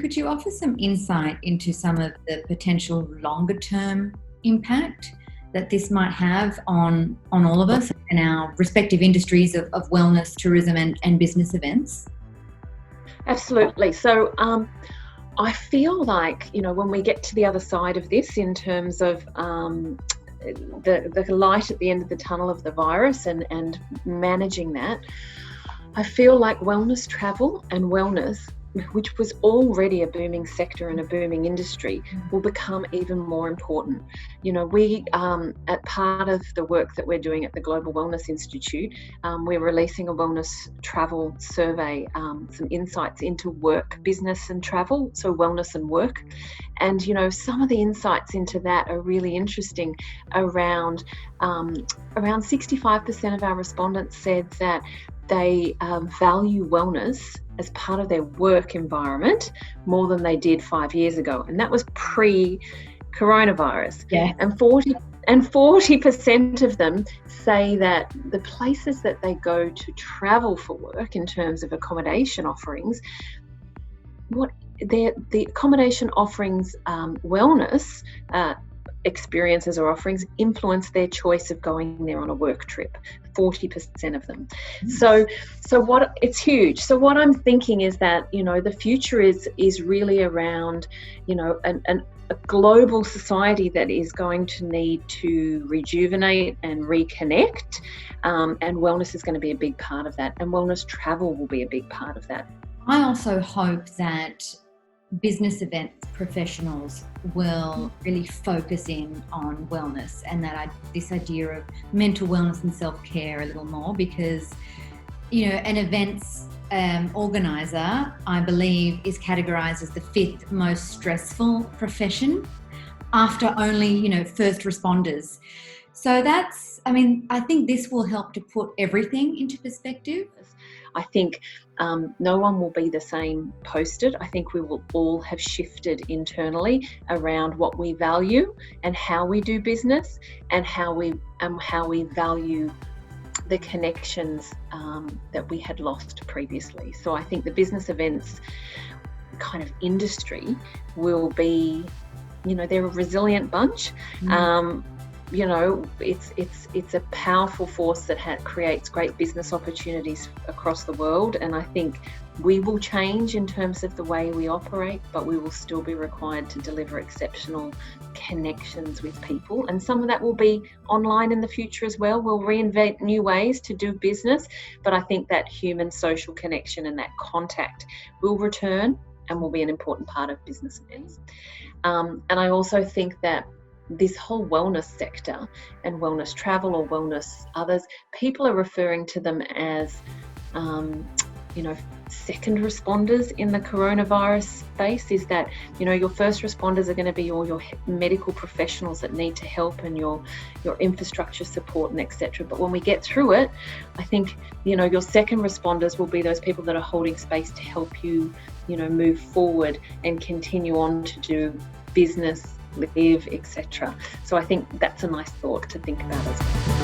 could you offer some insight into some of the potential longer term impact that this might have on all of us and our respective industries of wellness, tourism and business events? Absolutely. So I feel like, when we get to the other side of this in terms of the light at the end of the tunnel of the virus and managing that, I feel like wellness travel and wellness, which was already a booming sector and a booming industry, will become even more important. We, at part of the work that we're doing at the Global Wellness Institute, we're releasing a wellness travel survey, some insights into work, business and travel, so wellness and work. And, some of the insights into that are really interesting. Around 65% of our respondents said that they value wellness as part of their work environment more than they did 5 years ago. And that was pre-coronavirus. Yeah. And 40% of them say that the places that they go to travel for work in terms of accommodation offerings, the accommodation offerings wellness experiences or offerings influence their choice of going there on a work trip. 40% of them. So what, it's huge. So what I'm thinking is that, the future is really around, a global society that is going to need to rejuvenate and reconnect, and wellness is going to be a big part of that, and wellness travel will be a big part of that. I also hope that business event professionals will really focus in on wellness and that this idea of mental wellness and self-care a little more, because an events organizer, I believe, is categorized as the 5th most stressful profession after only first responders. So I think this will help to put everything into perspective. I think no one will be the same posted. I think we will all have shifted internally around what we value and how we do business, and how we value the connections that we had lost previously. So I think the business events kind of industry will be, they're a resilient bunch. It's a powerful force that creates great business opportunities across the world, and I think we will change in terms of the way we operate, but we will still be required to deliver exceptional connections with people, and some of that will be online in the future as well. We'll reinvent new ways to do business, but I think that human social connection and that contact will return and will be an important part of business events. And I also think that this whole wellness sector and wellness travel or wellness others, people are referring to them as, second responders in the coronavirus space. Is that, your first responders are going to be all your medical professionals that need to help and your infrastructure support and etc. But when we get through it, I think, your second responders will be those people that are holding space to help you, move forward and continue on to do business, live, etc. So I think that's a nice thought to think about as well.